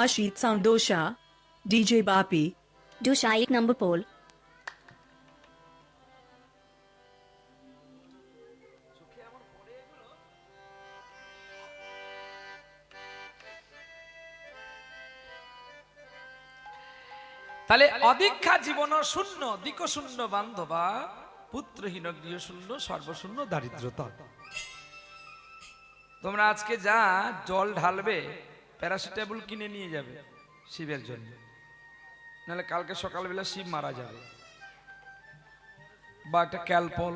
Ashit Sound Dosha, DJ Bapi. Dosha 1 number pole. তাহলে অদীক্ষা জীবন শূন্য দিক শূন্য বান্ধবা পুত্রহীন গৃহ শূন্য সর্বশূন্য দারিদ্রতা। তোমরা আজকে যা জল ঢালবে প্যারাসিটামল কিনে নিয়ে যাবে শিবের জন্য, নাহলে কালকে সকালবেলা শিব মারা যাবে। বা একটা ক্যালপল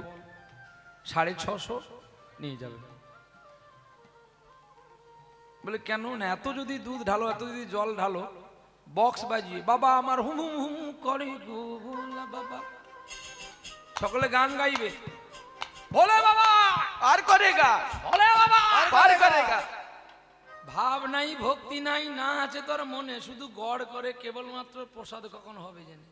650 নিয়ে যাবে। বলে কেন না, এত যদি দুধ ঢালো, এত যদি জল ঢালো, বক্স বাজিয়ে বাবা আমার হুম হুম হুম করে গো ভোলা বাবা, সকলে গান গাইবে, ভোলে বাবা আর করেগা, ভোলে বাবা আর করেগা। ভাব নাই, ভক্তি নাই, না আছে তোর মনে, শুধু গড় করে কেবলমাত্র প্রসাদ কখন হবে জানে,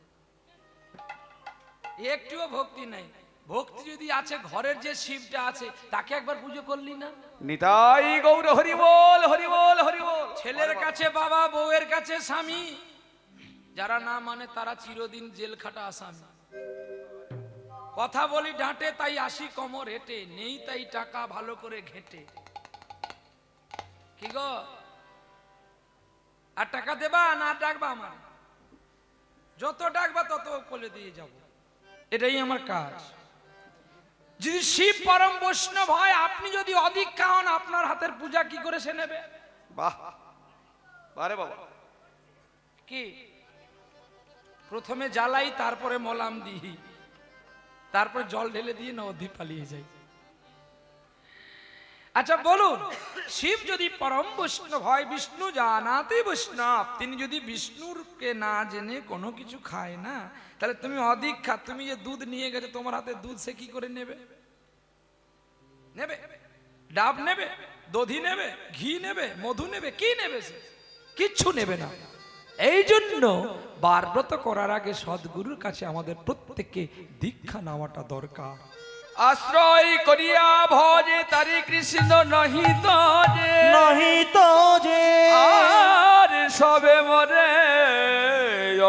একটুও ভক্তি নাই। ভক্তি যদি আছে, ঘরের যে শিবটা আছে তাকে একবার পুজো করলি না? নিতাই গৌর হরি বল হরি বল হরি বল। ছেলের কাছে বাবা, বউয়ের কাছে স্বামী, যারা না মানে তারা চিরদিন জেল খাটা আসামি। কথা বলি ডাঁটে তাই আসি কোমর হেঁটে, নেই তাই টাকা ভালো করে ঘেটে। কি গো, আর টাকা দেবা না ডাকবা? আমার যত ডাকবা তত কোলে দিয়ে যাব, এটাই আমার কাজ। যদি শিব পরম বৈষ্ণব হয়, আপনি যদি অদীক্ষা হন, আপনার হাতের পূজা কি করে সে নেবে? বাহ বারে বাবা। কি প্রথমে জ্বালাই, তারপরে মলাম দিই, তারপরে জল ঢেলে দিয়ে নদী পালিয়ে যাই। আচ্ছা বলুন, শিব যদি পরম বৈষ্ণব হয়, বিষ্ণু জানাতে বৈষ্ণব, তিনি যদি বিষ্ণুরকে না জেনে কোনো কিছু খায় না, তাহলে তুমি অদীক্ষা, তুমি যে দুধ নিয়ে গেছে তোমার হাতে দুধ, সে কি করে নেবে? নেবে ডাব নেবে, দধি নেবে, ঘি নেবে, মধু নেবে, কি নেবে? সে কিচ্ছু নেবে না। এই জন্য বারব্রত করার আগে সদ্গুরুর কাছে আমাদের প্রত্যেককে দীক্ষা নেওয়াটা দরকার। আশ্রয় করিয়া ভজে তারি কৃষ্ণ নহি তো যে, নহি তো যে আর সবে মরে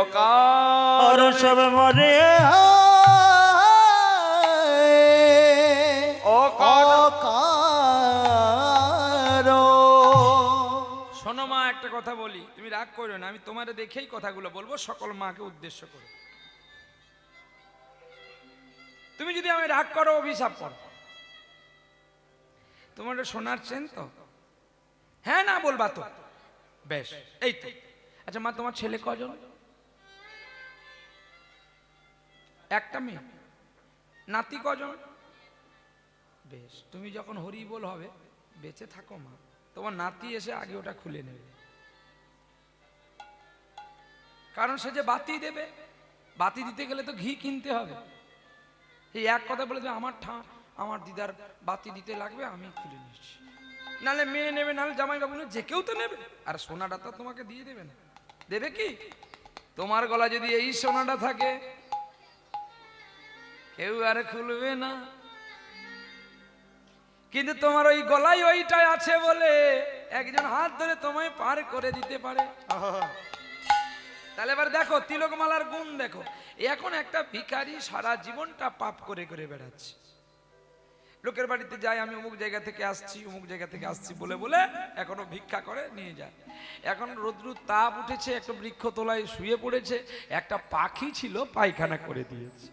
অকাল। আর সব মরে শোনো মা, একটা কথা বলি, তুমি রাগ করো না, আমি তোমার দেখেই কথাগুলো বলবো, সকল মাকে উদ্দেশ্য করে। তুমি যদি আমি রাগ করো, অভিশাপ করো, তোমার শোনার চেন তো? হ্যাঁ না বলবা তো? বেশ, এই তো। আচ্ছা মা, তোমার ছেলে কজন? একটা মেয়ে। নাতি কজন? বেশ, তুমি যখন হরি বল হবে, বেঁচে থাকো মা, তোমার নাতি এসে আগে ওটা খুলে নেবে। কারণ সে যে বাতি দেবে, বাতি দিতে গেলে তো ঘি কিনতে হবে। এই এক কথা বলে দেবে, আমার দিদার বাতি দিতে লাগবে, আমি খুলে নিচ্ছি। নালে মেয়ে নেবে, নালে জামাই বাবু নেবে, যে কেউ তো নেবে। আর সোনাটা তো তোমাকে দিয়ে দেবে না, দেবে কি? তোমার গলা যদি এই সোনাটা থাকে, কেউ আর খুলবে না। কিন্তু তোমার ওই গলায় ওইটাই আছে বলে একজন হাত ধরে তোমায় পার করে দিতে পারে। তাহলে এবার দেখো তিলকমালার গুণ দেখো। এখন একটা ভিখারি সারা জীবনটা পাপ করে করে বেড়াচ্ছে, লোকের বাড়িতে যায়, আমি অমুক জায়গা থেকে আসছি, অমুক জায়গা থেকে আসছি বলে বলে এখনো ভিক্ষা করে নিয়ে যায়। এখন রৌদ্র তাপ উঠেছে, একটা বৃক্ষ তলায় শুয়ে পড়েছে, একটা পাখি ছিল পায়খানা করে দিয়েছে।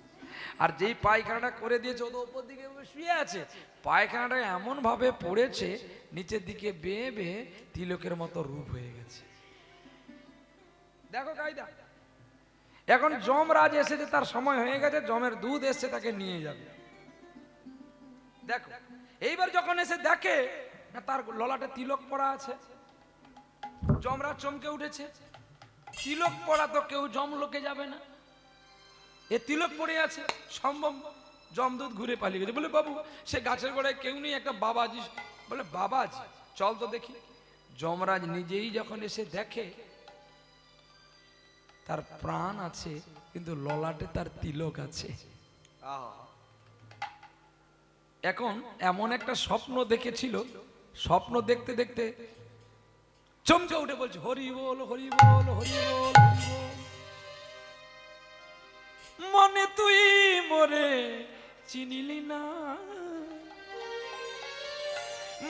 আর যেই পায়খানাটা করে দিয়েছে, ওদের উপর দিকে শুয়ে আছে, পায়খানাটা এমন ভাবে পড়েছে, নিচের দিকে বেয়ে বেয়ে তিলকের মতো রূপ হয়ে গেছে। দেখো কায়দা। এখন যমরাজ এসেছে, তার সময় হয়ে গেছে, যমের দুধ এসছে, তাকে নিয়ে যাবে। দেখো এইবার যখন এসে দেখে না, তার ললাটে তিলক পড়া আছে, যমরাজ চমকে উঠেছে। তিলক পড়া তো কেউ যমলোকে যাবে না, এ তিলক পড়ে আছে, সম্ভব? যমদূত ঘুরে পালিয়ে গেছে। বলে বাবু, সে গাছের গোড়ায় কেউ নেই, একটা বাবাজি। বলে বাবাজি, চল তো দেখি। যমরাজ নিজেই যখন এসে দেখে, তার প্রাণ আছে, কিন্তু ললাটে তার তিলক আছে। এখন এমন একটা স্বপ্ন দেখেছিল, স্বপ্ন দেখতে দেখতে চমকে উঠে বলছে হরি বল হরি বল হরি বল হরি বল। মনে তুই মোরে চিনিলি না,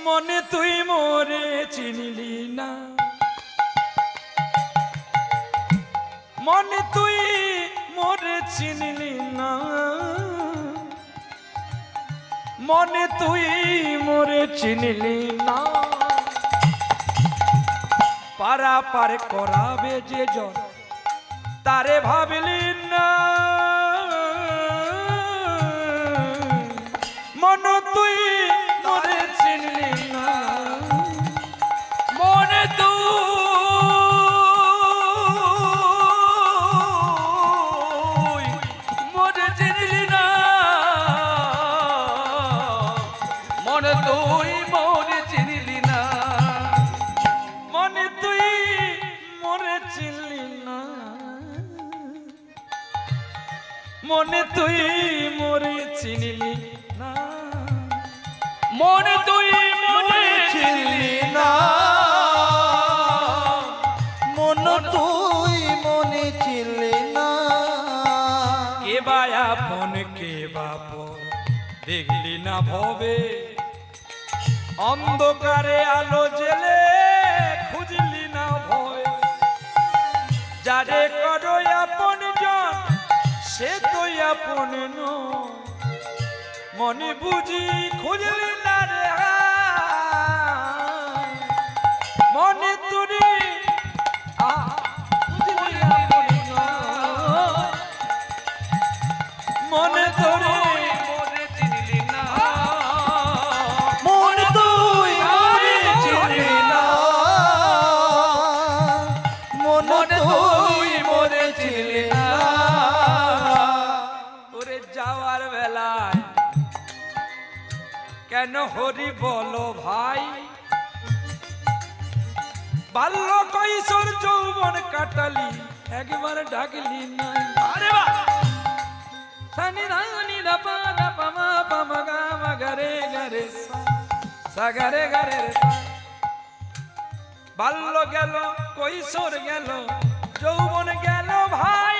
মনে তুই মোরে চিনিলি না, মনে তুই মোরে চিনিলি না, মনে তুই মোরে চিনিলি না। পারা পার করাবে যে জন তারে ভাবলি না, মন তুই মোরে চিনলি না, মনে তুই মোরে চিনলি না, মনে তুই মোরে চিনলি না, মনে তুই মোরে চিনলি না, মনে তুই মোরে চিনলি না, মনে তুই মোরে চিনলি না, মন তুই মনে ছিলি না। কে বা আপন কে বাপন দেখলি না ভবে, অন্ধকারে আলো জেলে খুঁজলি না ভয়, যারে করো আপন জন সে তো আপন নয়, মনে বুঝি খুঁজলি না রে হায়, মনে তুরি খুঁজলি আপন নয়, মনে তোরে মোরে চিনলি না, মন তুই মনে ছিলি না, মন তুই মনে ছিলি না। ওরে যাওয়ার বেলায় কেন হরি বলো ভাই, বাল্য কৈশোর যৌবন কাটালি একবার ডাকলি নাই। আরে বাহ, সানি ধানি দাপা দাপা মা পামা গা মা গারে গারে সা গারে গারে রে সা। বাল্য গেল কৈশোর গেল যৌবন গেল ভাই,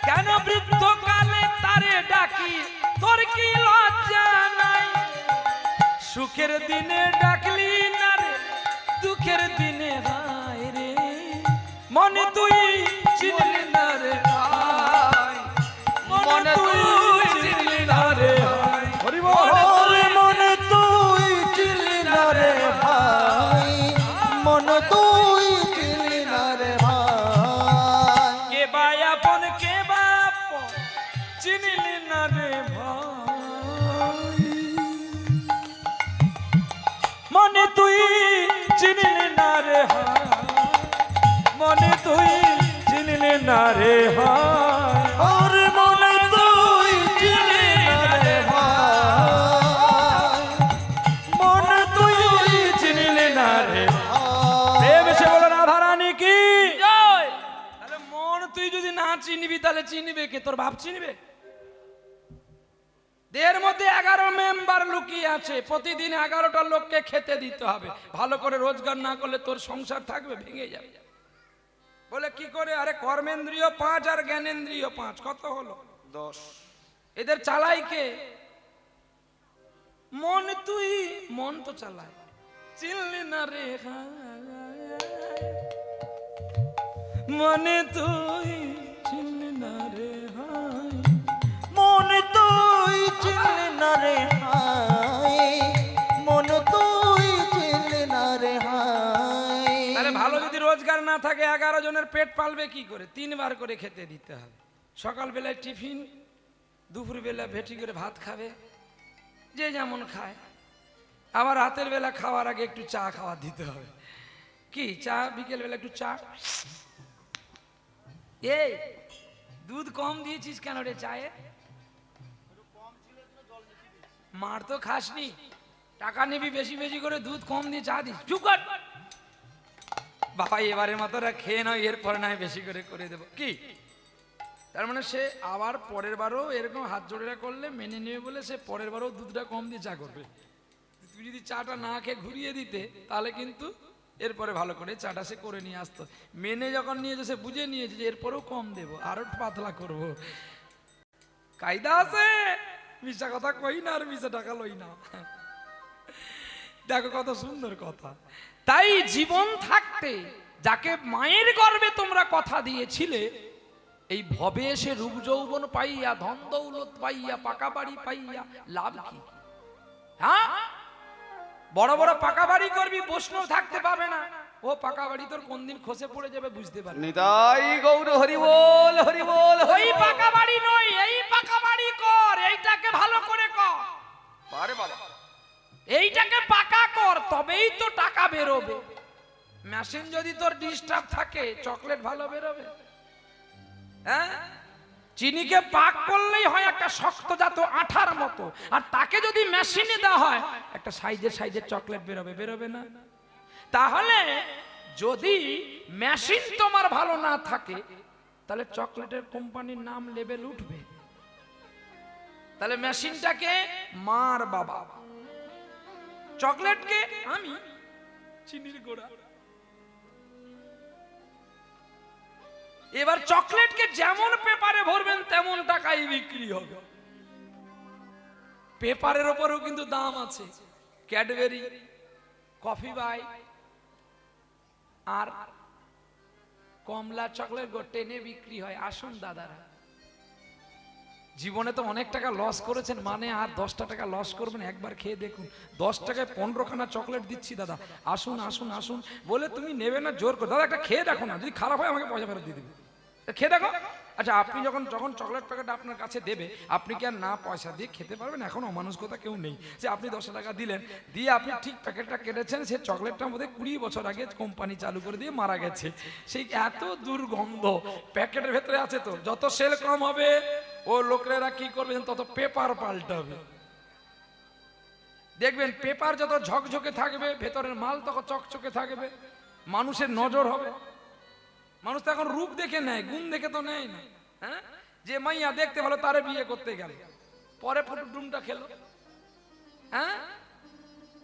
কেন বৃদ্ধ কালে তারে ডাকি তোর কি লজ্জা নাই, সুখের দিনে ডাকলি না রে দুঃখের দিনে হায় রে, মনে তুই চিনলি না রে ভাই, মনে তুই চিনলি না রে ভাই, হরি বল। ওরে মন তুই ছিলি না রে ভাই, মন তুই ছিলি না রে ভাই। কে বা আপন কে বা আপন চিনলি না রে ভাই, মনে তুই চিনলি না রে হায়, মনে তুই চিনলি না রে হায়, ওরে মন তুই ছিলি না রে ভাই, মন তুই চিনলি না রে। ভাই। প্রেম সে বলো রাধা রানী কি জয়। তাহলে মন তুই যদি না চিনবি তাহলে চিনবে কে, তোর বাপ চিনবে? দেহের মধ্যে 11 মেম্বার লুকিয়ে আছে, প্রতিদিন 11টা লোককে খেতে দিতে হবে, ভালো করে রোজগার না করলে তোর সংসার থাকবে, ভেঙে যাবে। বলে কি করে? আরে কর্মেন্দ্রিয় 5 আর জ্ঞানেন্দ্রিয় 5, কত হলো? 10। এদের চালাই কে? মন তুই, মন তো চালায়, চিনলি না রে মনে তুই চিনলি না রে হায়, মন তুই ছিলি না রে হায়, মন তুই ছিলি না রে হায়। তাহলে ভালো যদি রোজগার না থাকে 11 জনের পেট পালবে কি করে? 3 বার করে খেতে দিতে হবে, সকালবেলায় টিফিন, দুপুরবেলা ভেটি করে ভাত খাবে, যে যেমন খায়, আবার রাতের বেলা খাওয়ার আগে একটু চা খাওয়া দিতে হবে। কি চা? বিকেল বেলা একটু চা। এই দুধ কম দিয়েছিস কেন রে চায়ে? মার তো খাসনি, টাকা নিবি বেশি বেশি করে, দুধ কম দিয়ে চা দিস। চুপ কর বাবা, এবারের মতো খেয়ে নাও, এরপরে নয় বেশি করে করে দেবো। কি তার মানে সে আবার পরের বারও এরকম হাত জোড়েরা করলে মেনে নেবে বলে সে পরের বারও দুধটা কম দিয়ে চা করবে। তুই যদি চাটা না খেয়ে ঘুরিয়ে দিতে তাহলে কিন্তু এরপরে ভালো করে চাটা সে করে নিয়ে আসতো। মেনে যখন নিয়েছে সে বুঝে নিয়েছে যে এরপরেও কম দেবো, আরো পাতলা করব। কায়দা আছে, মিশা কথা কই না আর মিশা টাকা লই না। দেখো কত সুন্দর কথা। তাই জীবন থাকতে যাকে মায়ের গর্ভে তোমরা কথা দিয়েছিলে, এই ভবে এসে রূপ যৌবন পাইয়া, ধন দৌলত পাইয়া, পাকা বাড়ি পাইয়া লাভ কি? হ্যাঁ, বড় বড় পাকা বাড়ি করবি, বৈষ্ণব থাকতে পাবে না। ও পাকা বাড়ি তোর কোন দিন খসে পড়ে যাবে বুঝতে পারবি। নিতাই গৌর হরি বল, হরি বল। ওই পাকা বাড়ি নয়, এই পাকা বাড়ি কর, এইটাকে ভালো করে কর। আরে বাবা, এইটাকে পাকা কর, তবেই তো টাকা বেরোবে। মেশিন যদি তোর ডিস্টার্ব থাকে, চকলেট ভালো বেরোবে? হ্যাঁ, চিনিকে পাক করলেই হয় একটা শক্তজাত আঠার মতো, আর তাকে যদি মেশিনে দেওয়া হয় একটা সাইজের সাইজের চকলেট বেরোবে, বেরোবে না? তাহলে যদি মেশিন তোমার ভালো না থাকে, তাহলে চকলেটের কোম্পানির নাম লেবেল উঠবে। তাহলে মেশিনটাকে মার বাবা, চকলেটকে আমি চিনির গোড়া। এবার চকলেটকে যেমন পেপারে ভরবেন তেমন টাকায় বিক্রি হবে। পেপারের উপরেও কিন্তু দাম আছে। ক্যাডবেরি, কফি বাই আর কমলা চকলেট টেনে বিক্রি হয়। আসুন দাদারা, জীবনে তো অনেক টাকা লস করেছেন, মানে আর 10টা টাকা লস করবেন, একবার খেয়ে দেখুন। 10 টাকায় 15খানা চকলেট দিচ্ছি দাদা, আসুন আসুন আসুন বলে তুমি নেবে না জোর করে। দাদা একটা খেয়ে দেখো না, যদি খারাপ হয় আমাকে পয়সা ফেরত দিয়ে দেবে। খেয়ে দেখো। আচ্ছা, আপনি যখন চকলেট প্যাকেট আপনার কাছে দেবে, আপনি কি আর না পয়সা দিয়ে খেতে পারবেন? এখন অমানুষকতা কেউ নেই যে আপনি 10 টাকা দিলেন, দিয়ে আপনি ঠিক প্যাকেটটা কেটেছেন, সে চকলেটটা মধ্যে 20 বছর আগে কোম্পানি চালু করে দিয়ে মারা গেছে। সেই এত দুর্গন্ধ প্যাকেটের ভেতরে আছে। তো যত সেল কম হবে, ও লোকেরা কি করবে, তত পেপার পাল্টাবে। দেখবেন পেপার যত ঝকঝকে থাকবে, ভেতরের মাল তত চকচকে থাকবে, মানুষের নজর হবে। মানুষ তো এখন রূপ দেখে নেয়, গুণ দেখে তো নেয় না। হ্যাঁ, যে মাইয়া দেখতে ভালো তারে বিয়ে করতে গেল, পরে ফটো ডুমটা খেলো। হ্যাঁ,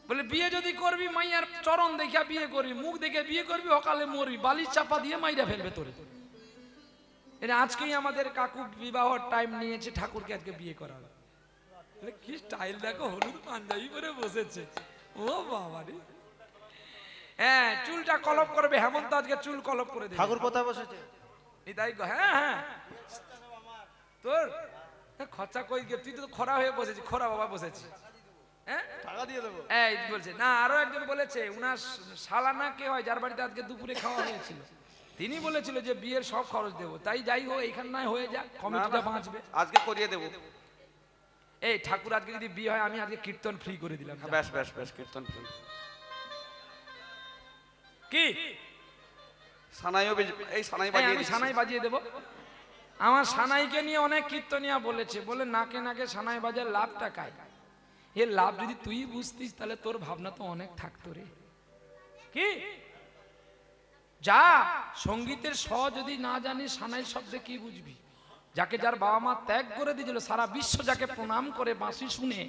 বলে বিয়ে যদি করবি মাইয়ার চরণ দেখে বিয়ে করবি, মুখ দেখে বিয়ে করবি, অকালে মরবি, বালির চাপা দিয়ে মাইরা ফেলবে তোরে। এটা আজকেই আমাদের কাকু বিবাহর টাইম নিয়েছে, ঠাকুরকে আজকে বিয়ে করা হবে। কি স্টাইল দেখো, হলুদ পাঞ্জাবি পরে বসেছে। ও বাবা রে, হ্যাঁ, চুলটা কলপ করবে। হেমন্ত আজকে চুল কলপ করে দেবে। ঠাকুর কোথায় বসেছে? হ্যাঁ হ্যাঁ, তোর খরচা কই গে? তুই তো খরা হয়ে বসেছিস, খরা বাবা বসেছিস। হ্যাঁ, টাকা দিয়ে দেবো। এই বলছে না, আরো একজন বলেছে উনার শালানা কে হয়, যার বাড়িতে আজকে দুপুরে খাওয়া হয়েছিল, তিনি বলেছিল যে বিয়ের সব খরচ দেবো। তাই যাই হোক, এইখান নয় হয়ে যাক, কমিটিটা বাঁচবে। আজকে করিয়ে দেবো। এই ঠাকুর আজকে যদি বিয়ে হয়, আমি আজকে কীর্তন ফ্রি করে দিলাম। ব্যাস ব্যাস ব্যাস, কীর্তন কি সানাইও এই সানাই আমি বাজিয়ে সানাই বাজিয়ে দেবো। আমার সানাইকে নিয়ে অনেক কীর্তনিয়া বলেছে, বলে নাকে নাকে সানাই বাজার লাভ টাকায়। এর লাভ যদি তুই বুঝতিস, তাহলে তোর ভাবনা তো অনেক থাকতো রে। কি যা সঙ্গীতের স যদি না জানিস, সানাই শব্দে কি বুঝবি? যাকে যার বাবা মা ত্যাগ করে দিয়েছিল, সারা বিশ্ব যাকে প্রণাম করে বাঁশি শুনে,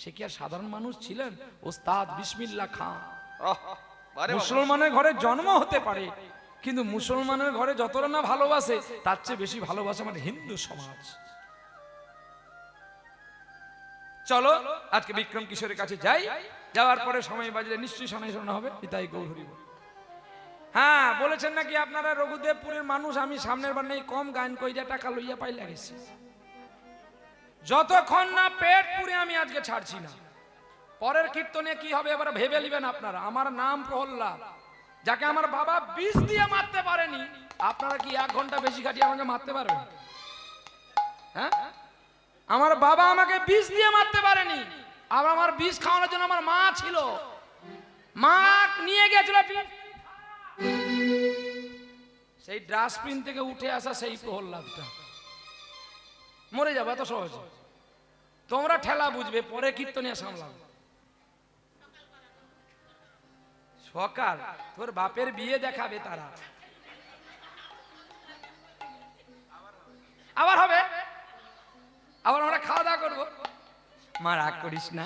সে কি আর সাধারণ মানুষ ছিলেন? ওস্তাদ বিসমিল্লাহ খান। মুসলমানের ঘরে জন্ম হতে পারে, কিন্তু মুসলমানের ঘরে যতটা না ভালোবাসে, তার চেয়ে বেশি ভালোবাসে আমার হিন্দু সমাজ। চলো আজকে বিক্রম কিশোরের কাছে যাই, যাওয়ার পরে সময় বাজলে নিশ্চয়ই শোনাই শোনা হবে। তাই গৌর হরিব। হ্যাঁ, বলেছেন নাকি আপনারা রঘুদেবপুরের মানুষ, আমি সামনের বার নেই কম গান কইরা টাকা লইয়া পাই লাগেছি। যতক্ষণ না পেট পুরে আমি আজকে ছাড়ছি না। পরের কীর্তনে কি হবে এবার ভেবে নেবেন আপনারা। আমার নাম প্রহ্লাদ, যাকে আমার বাবা বিষ দিয়ে মারতে পারেনি, আপনারা কি 1 ঘন্টা বেশি কাটিয়ে আমাকে মারতে পারবেন? হ্যাঁ, আমার বাবা আমাকে বিষ দিয়ে মারতে পারেনি। আর আমার বিষ খাওয়ানোর জন্য আমার মা ছিল, মা নিয়ে গেছিল বিষ। সেই ডাস্টবিন থেকে উঠে আসা সেই প্রহ্লাদটা মরে যাবে এত সহজে। তোমরা ঠেলা বুঝবে, পরে কীর্তনে সামলাবে। সকাল তোর বাপের বিয়ে দেখাবে তারা, আবার হবে, আবার আমরা খাওয়া দাওয়া করবো। মা রাগ করিস না,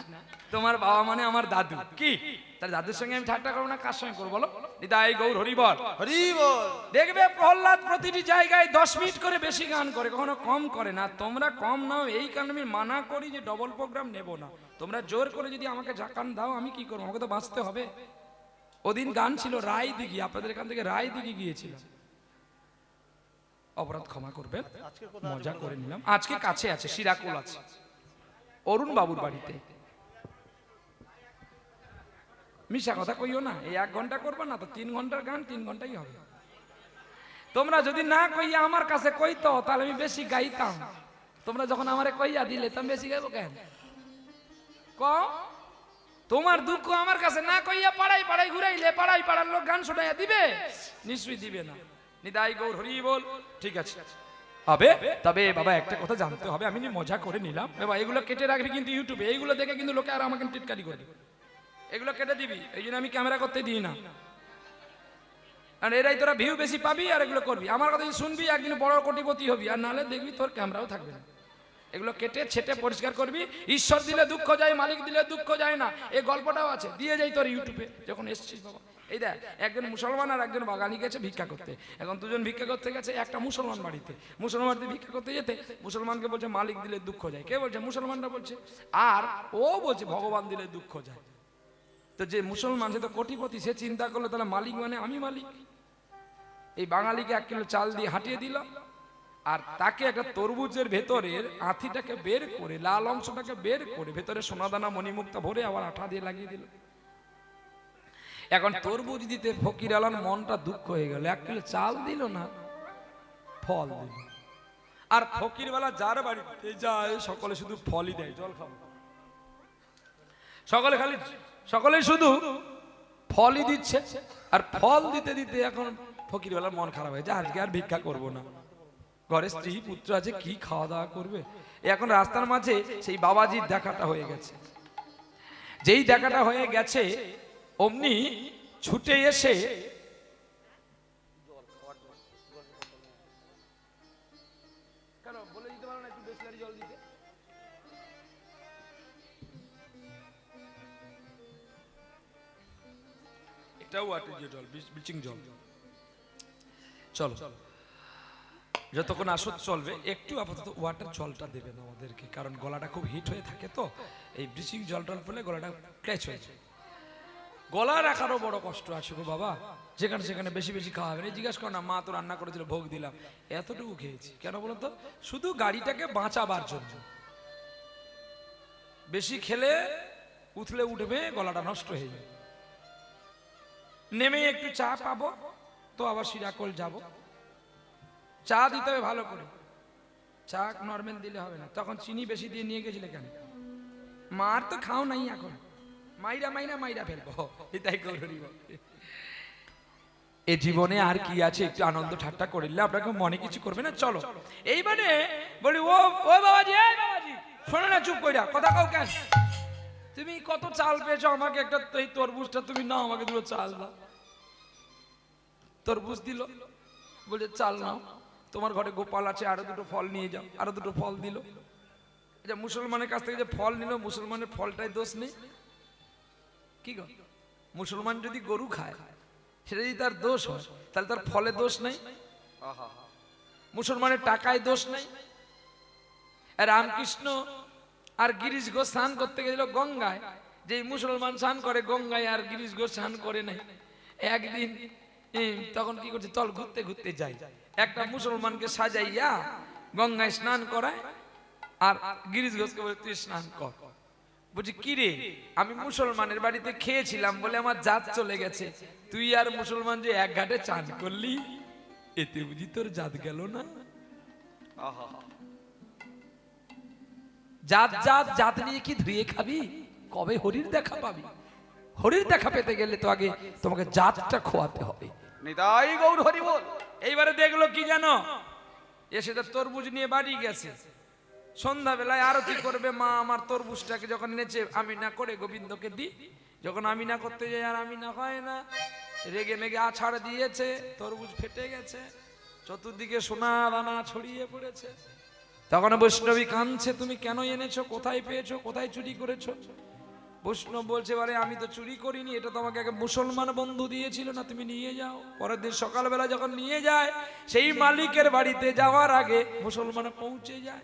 তোমার বাবা মানে আমার দাদু। কি তার দাদুর সঙ্গে আমি ঠাট্টা করবো না? কার সঙ্গে করবো বলো? নিতাই গৌর হরি বল। হরি বল। দেখবে প্রহ্লাদ প্রতিটি জায়গায় 10 মিনিট করে বেশি গান করে, কখনো কম করে না। তোমরা কম নাও, এই কারণে আমি মানা করি যে ডবল প্রোগ্রাম নেব না। তোমরা জোর করে যদি আমাকে জাকান দাও, আমি কি করবো? আমাকে তো বাঁচতে হবে। ওদিন গান ছিল রায় দিঘি, আপনাদের এখান থেকে রায় দিঘি গিয়েছিলাম, অপরাধ ক্ষমা করবেন, মজা করে নিলাম। আজকে কাছে আছে, শিরাকুল আছে, অরুণ বাবুর বাড়িতে। মিশা কথা কইও না, এই 1 ঘন্টা করবো না তো 3 ঘন্টার গান 3 ঘন্টাই হবে। তোমরা যদি না কইয়া আমার কাছে কইতো তাহলে আমি বেশি গাইতাম। তোমরা যখন আমারে কইয়া দিলে তো আমি বেশি গাইবো কেন? তোমার দুঃখ আমার কাছে না কইয়া পাড়াই পাড়াই ঘুরাইলে পাড়াই পাড়ার লোক গান শোনাইয়া দিবে? নিশ্চয়ই দিবে না। নিতাই গৌর হরি বল। ঠিক আছে হবে, তবে বাবা একটা কথা জানতে হবে, আমি মজা করে নিলাম বাবা, এগুলো কেটে রাখবি কিন্তু ইউটিউবে, এইগুলো দেখে কিন্তু লোকে আর আমাকে টিটকারি করবে। এগুলো কেটে দিবি, এই জন্য আমি ক্যামেরা করতে দিই না। আর এরাই তোরা ভিউ বেশি পাবি আর এগুলো করবি। আমার কথা শুনবি, একদিন বড় কোটিপতি হবি, আর নাহলে দেখবি তোর ক্যামেরাও থাকবে না। এগুলো কেটে ছেটে পরিষ্কার করবি। ঈশ্বর দিলে দুঃখ যায়, মালিক দিলে দুঃখ যায় না, এই গল্পটাও আছে, দিয়ে যাই তোর ইউটিউবে যখন এসছিস বাবা। এই দেখ, একজন মুসলমান আর একজন বাঙালি গেছে ভিক্ষা করতে। এখন দুজন ভিক্ষা করতে গেছে একটা মুসলমান বাড়িতে। মুসলমান বাড়িতে ভিক্ষা করতে যেতে মুসলমানকে বলছে মালিক দিলে দুঃখ যায়। কে বলছে? মুসলমানরা বলছে। আর ও বলছে ভগবান দিলে দুঃখ যায়। তো যে মুসলমান, সে তো কোটিপতি, সে চিন্তা করলো তাহলে মালিক মানে আমি মালিক। এই বাঙালিকে 1 কিলো চাল দিয়ে হাঁটিয়ে দিল, আর তাকে একটা তরমুজের ভেতরের আঁথিটাকে বের করে, লাল অংশটাকে বের করে, ভেতরে সোনাদানা মণিমুক্তা ভরে আবার আঠা দিয়ে লাগিয়ে দিল। এখন তরমুজ দিতে ফকির আলার মনটা দুঃখ হয়ে গেল। 1 কিলো চাল দিল না, ফল দিল। আর ফকিরওয়ালা যার বাড়িতে যায় সকলে শুধু ফলই দেয়, জল খাবো, সকলে শুধু ফলই দিচ্ছে। আর ফল দিতে দিতে এখন ফকিরওয়ালার মন খারাপ হয়ে যায়, আজকে আর ভিক্ষা করব না। ঘরে স্ত্রী পুত্র আছে, কি খাওয়া দাওয়া করবে? এখন রাস্তার মাঝে সেই বাবাজির দেখাটা হয়ে গেছে। যেই দেখাটা হয়ে গেছে অমনি ছুটে এসে বলে দিতে পারো না একটু বিসলারি জল দিতে? এটাও ওয়াটার জল, ব্লিচিং জল। চলো যতক্ষণ আসর চলবে একটু আপাতত ওয়াটার জলটা দেবেন আমাদেরকে, কারণ গলাটা খুব হিট হয়ে থাকে। তো এই ব্লিচিং জল টল পেলে গলাটা ক্র্যাচ হয়ে যায়। গলা রাখারও বড় কষ্ট আছে গো বাবা, যেখানে সেখানে বেশি বেশি খাওয়া হবে না। জিজ্ঞাস করো না, মা তো রান্না করেছিল, ভোগ দিলাম, এতটুকু খেয়েছি। কেন বলো তো? শুধু গাড়িটাকে বাঁচাবার জন্য। বেশি খেলে উঠলে উঠবে, গলাটা নষ্ট হয়ে যাবে। নেমে একটু চা পাবো তো আবার শিরাকোল যাব, চা দিতে হবে ভালো করে। চা নরমাল দিলে হবে না। তখন চিনি বেশি দিয়ে নিয়ে গেছিলে কেন? মার তো খাও নাই এখন, মাইরা ফেলবো। এটাই করি। এ জীবনে আর কি আছে? একটু আনন্দ ঠাট্টা করিলে আপনাকে মনে কিছু করবে না। চলো এইবারে বলি, ও বাবাজি, এই বাবাজি শোনো না, চুপ কইরা কথা কও কেন? তুমি কত চাল পেয়েছো? আমাকে একটা এই তরমুজটা তুমি নাও, আমাকে দুটো চাল দাও। তরমুজ দিল, বলে চাল নাও, তোমার ঘরে গোপাল আছে, আরো 2টো ফল নিয়ে যাও। আরো 2টো ফল দিল। যে মুসলমানের কাছ থেকে যে ফল নিল, মুসলমানের ফলটাই দোষ নেই কি গো? মুসলমান যদি গরু খায়, সেটা যদি তার দোষ হয়, তাহলে তার ফলে দোষ নেই? মুসলমানের টাকায় দোষ নেই? রামকৃষ্ণ আর গিরিশ ঘোষ স্নান করতে গেছিল গঙ্গায়, যে মুসলমান স্নান করে গঙ্গায় আর গিরিশ ঘোষ স্নান করে নাই। একদিন তখন কি করছে, চল ঘুরতে ঘুরতে যাই। একটা মুসলমানকে সাজাইয়া গঙ্গায় স্নান করায়, আর গিরিশ ঘোষকে বলে তুই স্নান কর। বলছি কি রে, আমি মুসলমানের বাড়িতে খেয়েছিলাম বলে আমার জাত চলে গেছে, তুই আর মুসলমান যে এক ঘাটে চান করলি, এতে বুঝি তোর জাত গেল না? জাত নিয়ে কি ধুয়ে খাবি? কবে হরির দেখা পাবি? হরির দেখা পেতে গেলে তো আগে তোমাকে জাতটা খোয়াতে হবে। নিতাই গৌর হরি বল। এইবারে দেখলো কি জানো, এসে তো তরমুজ নিয়ে বাড়ি গেছে। সন্ধ্যাবেলায় আরতি করবে মা আমার তরমুজটাকে যখন নেচে আমিনা করে গোবিন্দকে দি, যখন আমিনা করতে যায় আর আমিনা হয় না, রেগে মেগে আছাড় দিয়েছে, তরমুজ ফেটে গেছে, চতুর্দিকে সোনা দানা ছড়িয়ে পড়েছে। তখন বৈষ্ণবী কাঁদছে, তুমি কেন এনেছো? কোথায় পেয়েছো? কোথায় চুরি করেছো? বৈষ্ণব বলছে বলে আমি তো চুরি করিনি, এটা তোমাকে এক মুসলমান বন্ধু দিয়েছিল না, তুমি নিয়ে যাও। পরের দিন সকালবেলা যখন নিয়ে যায়, সেই মালিকের বাড়িতে যাওয়ার আগে মুসলমান পৌঁছে যায়।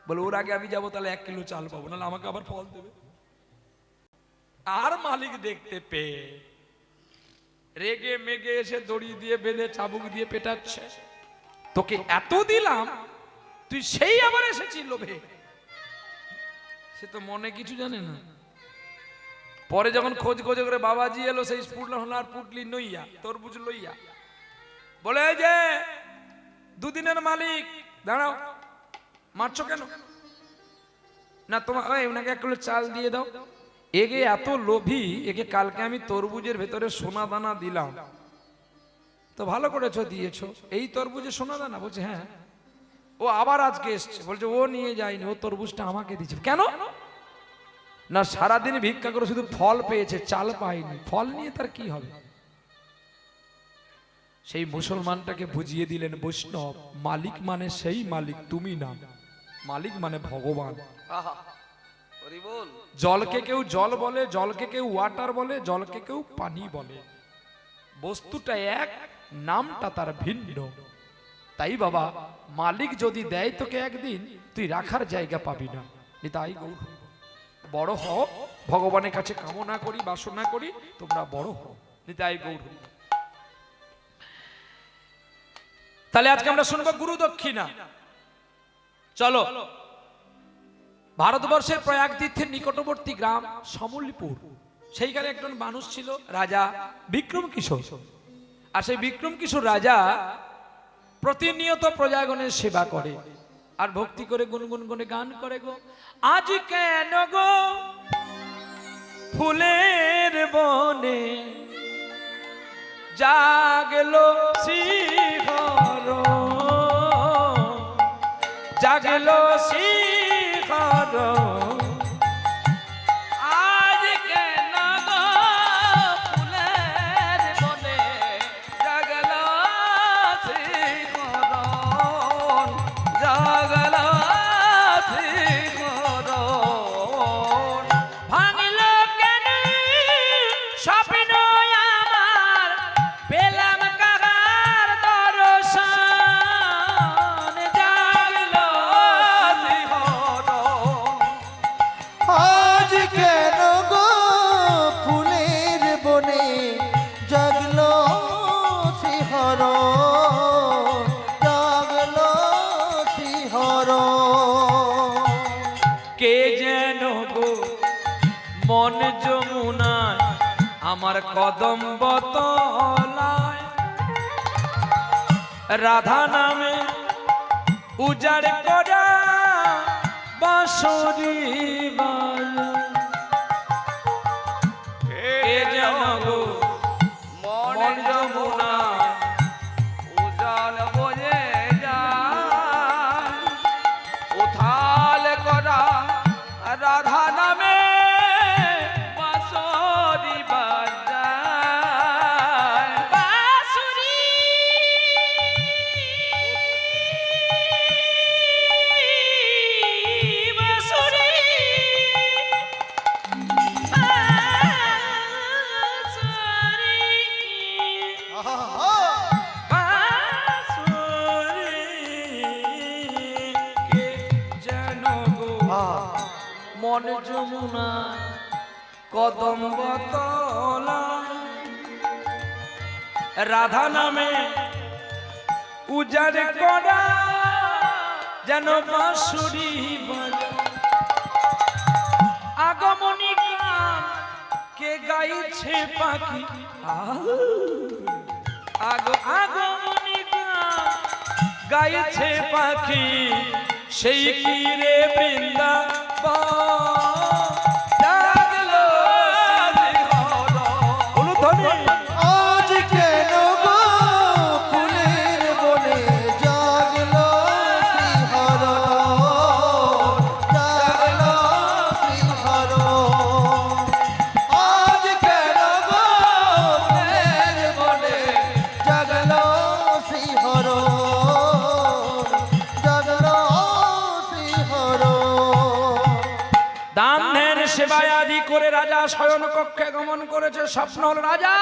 বলে ওর আগে আমি যাবো, তাহলে 1 কিলো চাল পাবো, নাহলে আমাকে আবার ফল দেবে। আর মালিক দেখতে পেয়ে রেগে মেগে এসে দড়ি দিয়ে বেঁধে চাবুক দিয়ে পেটাচ্ছে, তোকে এত দিলাম, তুই সেই আবার এসেছিস লোভে। সে তো মনে কিছু জানে না। পরে যখন খোঁজ করে বাবাজি এলো, সেই স্পুটলার পুটলি নইয়া তরমুজ লইয়া, বলে এই যে 2 দিনের মালিক, দাঁড়াও, মারছো কেন? না তোমার ওনাকে 1 কিলো চাল দিয়ে দাও। এগে এত লোভী, একে কালকে আমি তরমুজের ভেতরে সোনা দানা দিলাম, তো ভালো করেছো দিয়েছো। এই তরমুজে সোনা দানা? বলছে হ্যাঁ। ও আবার আজকে এসছে, বলছে ও নিয়ে যায়নি, ও তরমুজটা আমাকে দিয়েছে। কেন? না সারাদিন ভিক্ষা করে শুধু ফল পেয়েছে, চাল পায়নি। ফল নিয়ে তার কি হবে? সেই মুসলমানটাকে বুঝিয়ে দিলেন বৈষ্ণব, মালিক মানে সেই মালিক, তুমি না। মালিক মানে ভগবান। জলকে কেউ জল বলে, জলকে কেউ ওয়াটার বলে, জলকে কেউ পানি বলে। বস্তুটা এক, নামটা তার ভিন্ন। তাই বাবা, মালিক যদি দেয় তোকে একদিন, তুই রাখার জায়গা পাবি না। তাই গৌর বড় হও, ভগবানের কাছে কামনা করি, বাসনা করি তোমরা বড় হও। তাই গৌর। তাহলে আজকে আমরা শুনবো গুরু দক্ষিণা। চলো, ভারতবর্ষের প্রয়াগ তীর্থের নিকটবর্তী গ্রাম সমল্লিপুর, সেইখানে একজন মানুষ ছিল, রাজা বিক্রম কিশোর। আর সেই বিক্রম কিশোর রাজা প্রতিনিয়ত প্রজাগণের সেবা করে আর ভক্তি করে, গুনগুন করে গান করে গো, আজ কেন গো ফুলের বনে জাগলো শিখর, জাগলো শিখর, আজ কেন গো ফুলের বনে জাগলো শিখর, জাগলো শিখর, ভাঙলো কেন স্বপ্ন আমার, পেলাম কাহার দর্শন, জাগলো শিখর। আজ কেন গো ফুলের বনে জাগলো শিহর, জাগলো শিহর। কে যেন গো মন যমুনায় আমার কদম্ব তলায়, রাধা নামে উজাড় করা বাঁশরি বাজায়। কে যেন গো মন যমুনায় উজাড় বয়ে যায়, উথাল করা রাধা নামে বাঁশরি বাজায়। বাঁশরি বাঁশরি মন যমুনা কদম্ব তলায়, রাধা নামে উজাড় করা যেন বাঁশরি বাজায়। আগমনী গান কে গাইছে পাখি, আগমনী গান গাইছে পাখি, সেই কি রে বৃন্দাবন, জাগলো শিহর। অনুধ্বনি। আজ কেন গো ফুলের বনে জাগলো শিহর, জাগলো শিহর। আজ কেন গো ফুলের বনে জাগলো শিহর, জাগলো শিহর। করে রাজা শয়ন কক্ষে গমন করেছে। স্বপ্ন হল রাজা,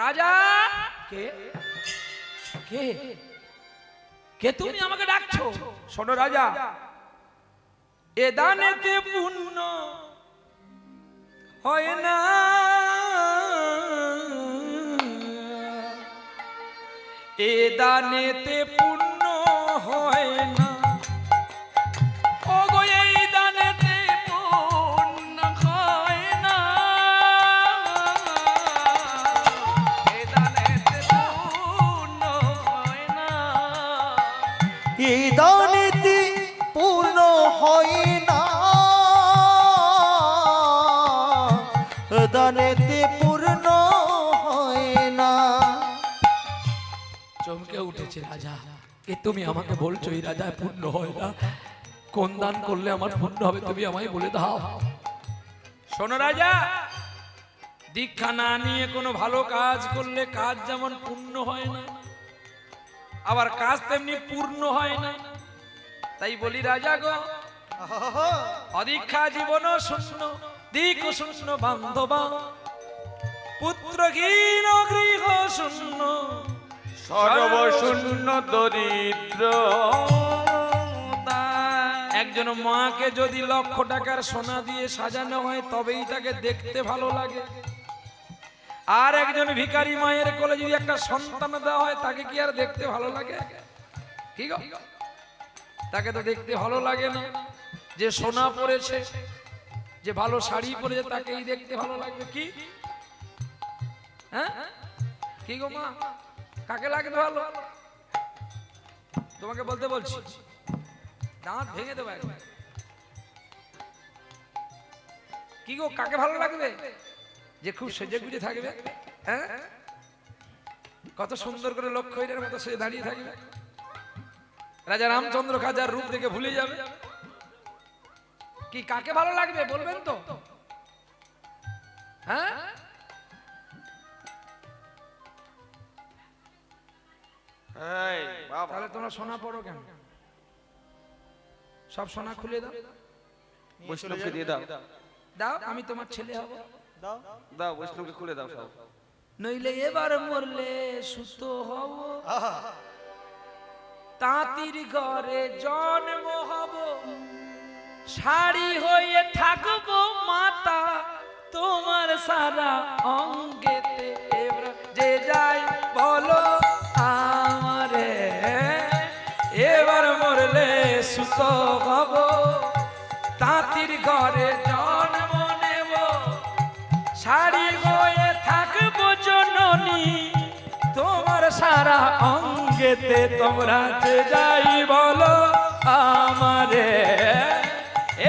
রাজা কে কে কে তুমি আমাকে ডাকছো? শোনো রাজা, এ দানেতে পুণ্য হয় না, এ দানেতে পুণ্য হয় না, ও গো এই দানেতে পুণ্য হয় না, এ দানেতে পুণ্য হয় না, এই দানেতে পূর্ণ হয় না, দানেতে পূর্ণ হয় না। চমকে উঠেছে রাজা, এ তুমি আমাকে বলছো এই রাজা পূর্ণ হয় না? কোন দান করলে আমার পূর্ণ হবে তুমি আমায় বলে দাও। শোনো রাজা, দীক্ষা না নিয়ে কোনো ভালো কাজ করলে কাজ যেমন পূর্ণ হয় না, আবার কাজ তেমনি পূর্ণ হয় না। তাই বলি রাজা গো, অদীক্ষা জীবন শূন্য, দিক শূন্য বান্ধবা, পুত্রহীন গৃহ শূন্য, সর্বশূন্য দরিদ্র। একজন মাকে যদি লক্ষ টাকার সোনা দিয়ে সাজানো হয় তবেই তাকে দেখতে ভালো লাগে, আর একজন ভিখারি মায়ের কোলে যদি একটা সন্তান দেওয়া হয় তাকে কি আর দেখতে ভালো লাগে? কি গো, তাকে তো দেখতে ভালো লাগে না। যে সোনা পরেছে, যে ভালো শাড়ি পরেছে তাকেই দেখতে ভালো লাগবে। কি হ্যাঁ, কি গো মা, কাকে লাগবে ভালো? তোমাকে বলতে বলছি, দাঁত ভেঙে দেবো একবার। কি গো, কাকে ভালো লাগবে? যে খুব সেজে গুজে থাকবে, হ্যাঁ, কত সুন্দর করে লক্ষ্য হইলের মতো সে দাঁড়িয়ে থাকবে। রাজা রামচন্দ্র খাজার রূপ দেখে ভুলে যাবে। কি কাকে ভালো লাগবে বলবেন তো? হ্যাঁ, তাহলে তোমরা সোনা পড়ো কেন? সব সোনা খুলে দাও, বৈষ্ণবকে দিয়ে দাও, দাও, আমি তোমার ছেলে হব। দাও বৈষ্ণবকে খুলে দাও সব। নইলে এবার মরলে সুস্থ হব, তাঁতির ঘরে জন্ম হব, শাড়ি হয়ে থাকবো মাতা তোমার সারা অঙ্গেতে। এবার যে যাই বলো আমারে, এবার মরলে সুস্থ হব, তাঁতির ঘরে জন্ম নেব, শাড়ি হয়ে থাকবো জননী তোমার সারা অঙ্গেতে। তোমরা যে যাই বলো আমারে,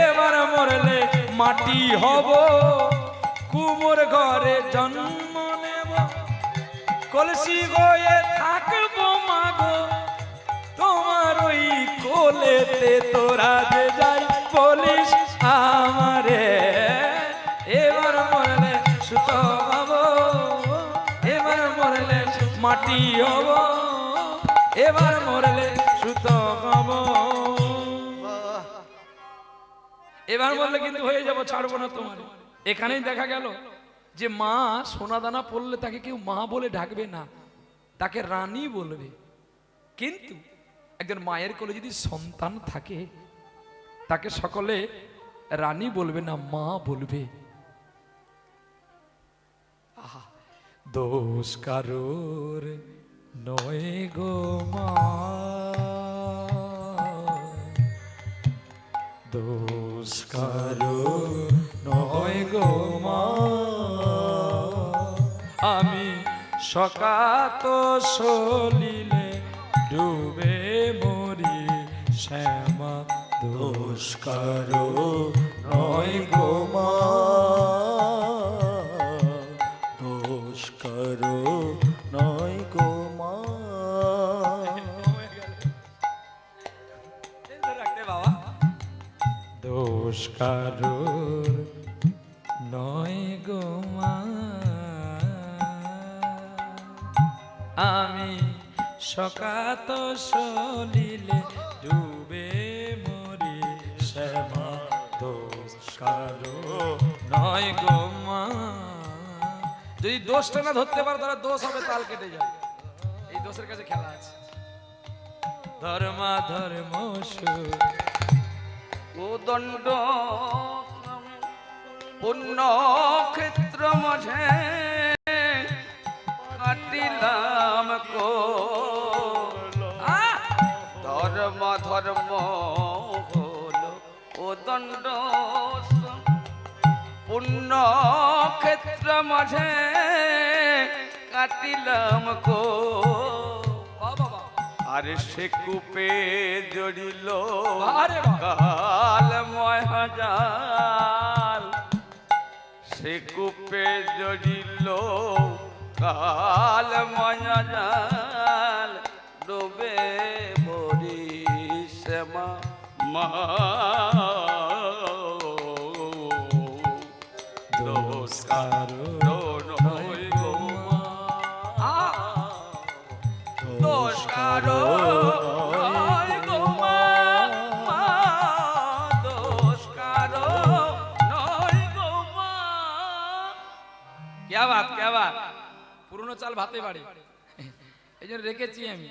এবার মরলে মাটি হব, কুমোর ঘরে জন্ম নেব, কলসি হয়ে থাকবো মাগো তোমার ওই কোলেতে। তোরা যে যাই বলিস আমারে, এবার মরলে সুত হব, এবার মরলে মাটি হব, এবার মরলে সুত হব। এবার বললে কিন্তু হয়ে যাব, ছাড়বো না তোমার। এখানেই দেখা গেল যে মা সোনা দানা পড়লে তাকে কেউ মা বলে ডাকবে না, তাকে রানী বলবে। কিন্তু একজন মায়ের কোলে যদি সন্তান থাকে তাকে সকলে রানী বলবে না, মা বলবে। আহা, দোষ কারোর নয় গো মা, দোষ কারোর নয় গো মা, আমি সকাত সলিলে ডুবে মরি শ্যামা, দোষ কারো নয় গো মা, দোষ কারো নয় গো মা। দোষ কারোর নয় গো মা, আমি সকাত সলিলে ডুবে মরি শ্যামা, নয় গো মা। যদি দোষটা না ধরতে পারো তাহলে দোষ হবে, তাল কেটে যাবে। এই দোষের কাছে খেলা আছে। ধর্মা ধর্ম ও দণ্ড পুণ্য ক্ষেত্র মাঝে কাটিলাম কো ধর্ম ধর্ম হলো ও দণ্ড পুণ্য ক্ষেত্র মাঝে কাটিলাম কো আরে সে কূপে জড়িল কাল মহাজাল, সে কূপে জড়িল কাল মহাজাল, ডুবে মরি শ্যামা মা দোষকার নয় গো মা, দোষকার নয় গো মা, দোষকার নয় গো মা। क्या बात क्या बात, পুরনো চাল ভাতে বাড়ি, এই জন্য রেখেছি আমি।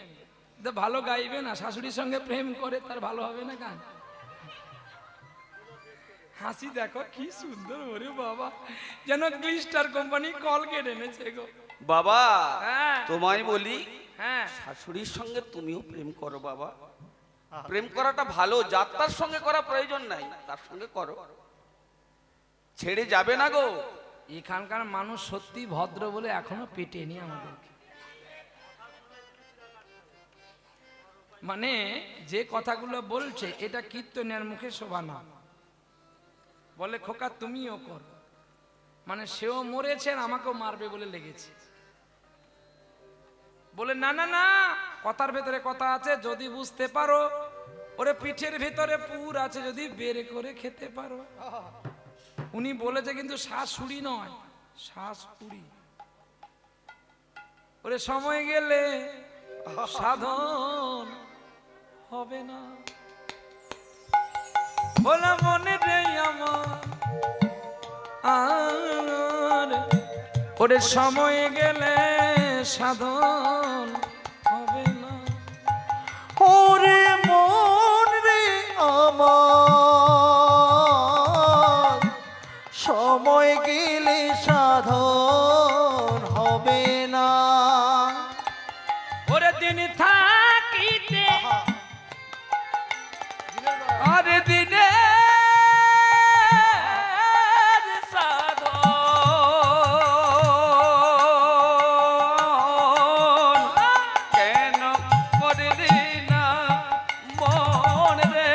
তো ভালো গাইবে না, শাশুড়ির সঙ্গে প্রেম করে তার ভালো হবে না গান। হাসি দেখো কি সুন্দর, ওরে বাবা যেন গ্লিস্টার কোম্পানি কলগেট এনেছে গো। বাবা হ্যাঁ তোমায় বলি, হ্যাঁ শাশুড়ির সঙ্গে তুমিও প্রেম করো বাবা। প্রেম করাটা ভালো, যাত্রার সঙ্গে করা প্রয়োজন নাই, তার সঙ্গে করো, ছেড়ে যাবে না গো। এখানকার মানুষ সত্যি ভদ্র বলে এখনো পেটেনি আমাদেরকে। মানে যে কথাগুলো বলছে এটা কীর্তনের মুখে শোভা না। বলে খোকা তুমিও কর, মানে সেও মরেছে আর আমাকেও মারবে বলে লেগেছে। বলে না না না, কথার ভেতরে কথা আছে, যদি বুঝতে পারো ওরে পিঠের ভেতরে পুর আছে, যদি বের করে খেতে পারো। উনি বলেছে কিন্তু শাশুড়ি নয়, শাশুড়ি। ওরে সময় গেলে সাধন হবে না, বলা মনে রে আমার আর, ওরে সময় গেলে সাধন হবে না। ওরে মন রে আমার, সময় গেলে সাধন হবে না। ওরে দিন থাকিতে আরে দিনে কেন করলি না মন রে,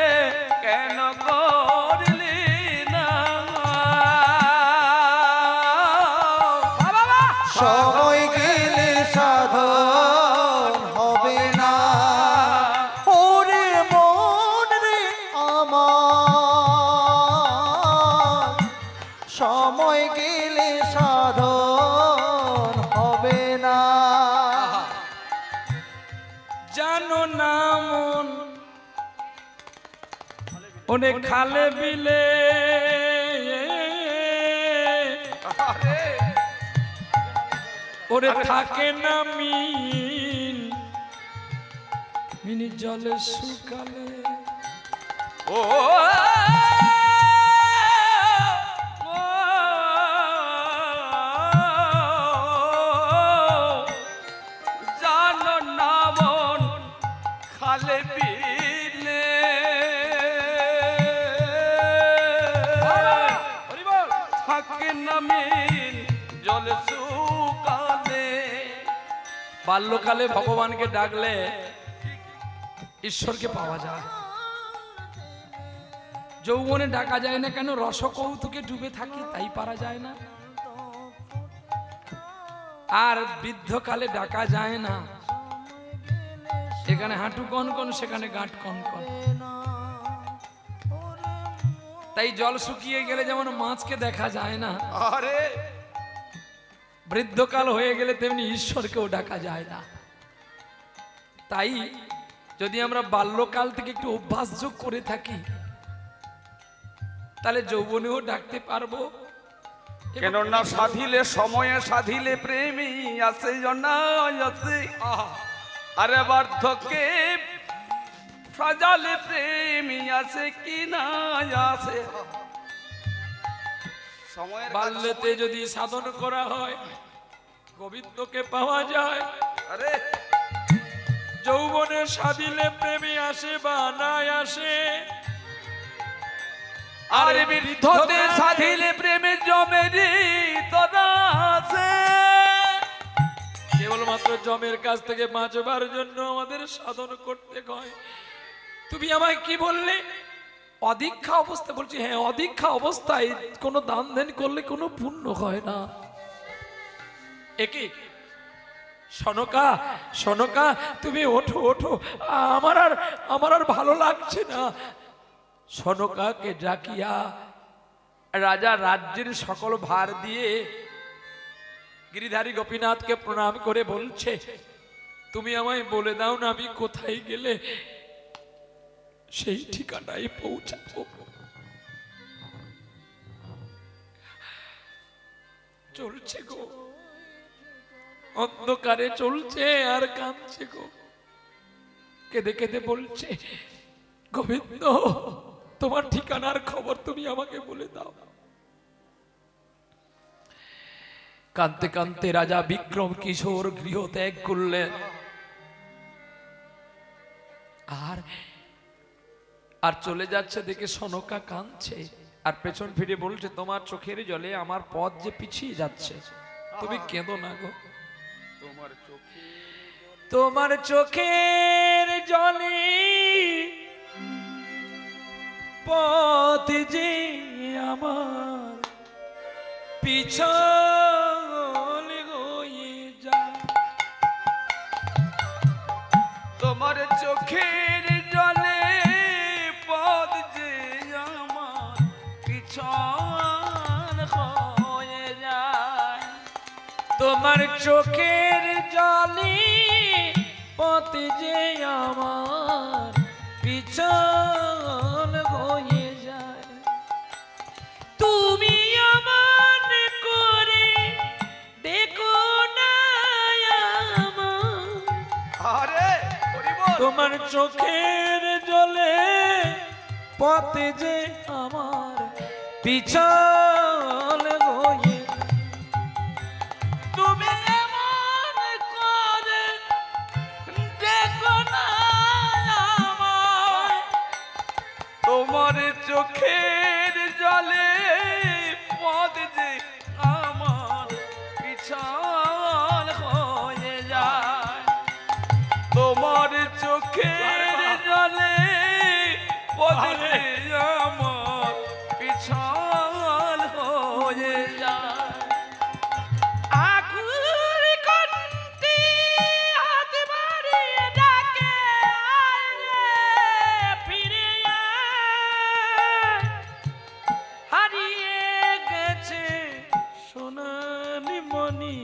কেন করলি না সময় গেলে সাধন হবে না। ওরে মন রে আমার, সময় গেলে সাধন হবে না। জানো না মন ওরে খালে বিলে ওরে থাকে না মিন, মিনি জলে শুকালে। ও জানো না মন খালে বিলে থাকে না মিল জল শুকালে। বাল্যকালে ভগবানকে ডাকলে ঈশ্বরকে পাওয়া যায়, যৌবনে ডাকা যায় না কেন? রসকৌতুকে ডুবে থাকি তাই পারা যায় না। আর বৃদ্ধকালে ডাকা যায় না, এখানে হাঁটু কন কন সেখানে গাঁট কন কন। তাই জল শুকিয়ে গেলে যেমন মাছকে দেখা যায় না, আরে বৃদ্ধকাল হয়ে গেলে তেমনি ঈশ্বরকেও ডাকা যায় না। তাই যদি আমরা বাল্যকাল থেকে একটু অভ্যাস যোগ করে থাকি তাহলে যৌবনেও ডাকতে পারবো, কেননা সাধিলে সময়ে সাধিলে প্রেমী আছে জনায় আছে আরে বার্ধক্যে সাজালে প্রেমী আছে কি না আছে সময়ের বাল্যতে যদি সাধন করা হয় গোবিন্দকে পাওয়া যায়, আরে যৌবনে সাধিলে প্রেমী আসে বা নাই আসে, আর বৃদ্ধতে সাধিলে প্রেমে জমেরি তোরা আছে। কেবলমাত্র জমের কাছ থেকে বাঁচবার জন্য আমাদের সাধন করতে হয়। তুমি আমায় কি বললে? অদীক্ষা অবস্থা। বলছি হ্যাঁ, অদীক্ষা অবস্থায় কোনো দান ধ্যান করলে কোনো পুণ্য হয় না। একে সনকা, সনকা তুমি ওঠো ওঠো, আমার আর ভালো লাগছে না। সনকাকে ডাকিয়া রাজা রাজ্যের সকল ভার দিয়ে গিরিধারী গোপীনাথকে প্রণাম করে বলছে, তুমি আমায় বলে দাও না আমি কোথায় গেলে সেই ঠিকানায় পৌঁছাবো। চলছে গো, অন্ধকারে চলছে আর কাঁদছে গো, কেঁদে কেঁদে বলছে, গোবিন্দ তোমার ঠিকানার খবর তুমি আমাকে বলে দাও। কাঁদতে কাঁদতে রাজা বিক্রম কিশোর গৃহ ত্যাগ করলেন। আর চলে যাচ্ছে দেখে সনকা কাঁদছে আর পেছন ফিরে বলছে, তোমার চোখের জলে আমার পথ যে পিছিয়ে যাচ্ছে, তুমি কেঁদো না গো। তোমার চোখের জলে পথ যে আমার পিছল হয়ে যায়, তোমার চোখের জলে পদ যে আমার পিছন হয়ে যায়। তোমার চোখের জলে পথ যে আমার পিছল হয়ে যায়, তুমি আমার করে দেখো না আমার। আরে তোমার চোখের জলে পথে যে আমার পিছল হয়ে, তুমি এমন করে দেখো না আমায়। তোমার চোখের জলে পদ যে আমার পিছল হয়ে যায়। তোমার চোখের জলে পদ যে আমার পিছল হয়ে যায়। আকুল কণ্ঠে হাত বাড়িয়ে ডাকে, আয় রে ফিরে আয়। হারিয়ে গেছে সোনালি মণি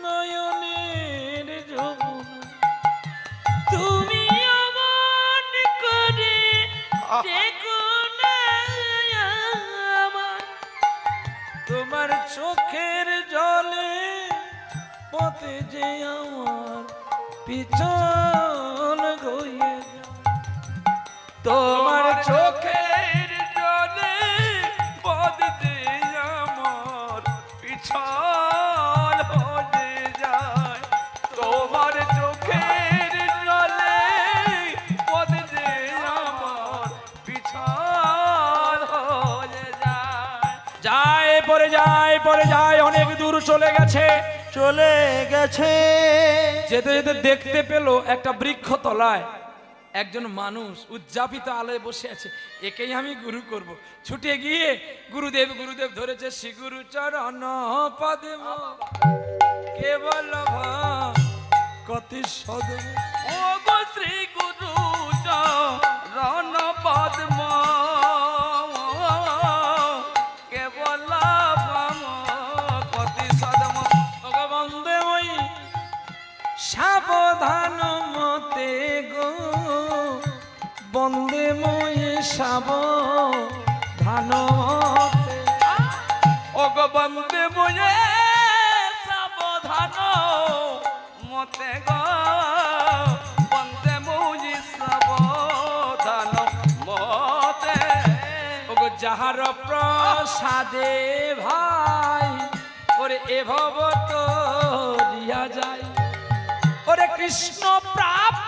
নয়নের যমুনা, তুমি অমন করে দেখো না আমায়। তোমার চোখের জলে পথে যে আমার পিছল হয়ে যায়, তোমার চোখের জলে পদ যে আমার পিছল হয়ে যায়। তোমার চোখের জলে পদ যে আমার পিছল হয়ে যায়। যায় পরে যায়, অনেক দূর চলে গেছে। চলে গেছে যেতে যেতে দেখতে পেল একটা বৃক্ষ তলায় একজন মানুষ উজ্জাপিত আলোয় বসে আছে। একেই আমি গুরু করব। ছুটে গিয়ে গুরুদেব ধরেছে শ্রী গুরু চরণ পদ্ম, কেবল কতি সদম। ও গো শ্রী গুরু চরণ পদ্ম, কেবল কতি সদম। বন্দে ওই সাবধান মতে গো, বন্দে মই সাবধান মতে। ও গো গো বন্দে মুয়ে সাবধান মতে গো বন্দে মুই সাবধান মতে। ওগো যাহার প্রসাদে ভাই ওরে এভব তো রিয়া যায়, ওরে কৃষ্ণ প্রাপ্ত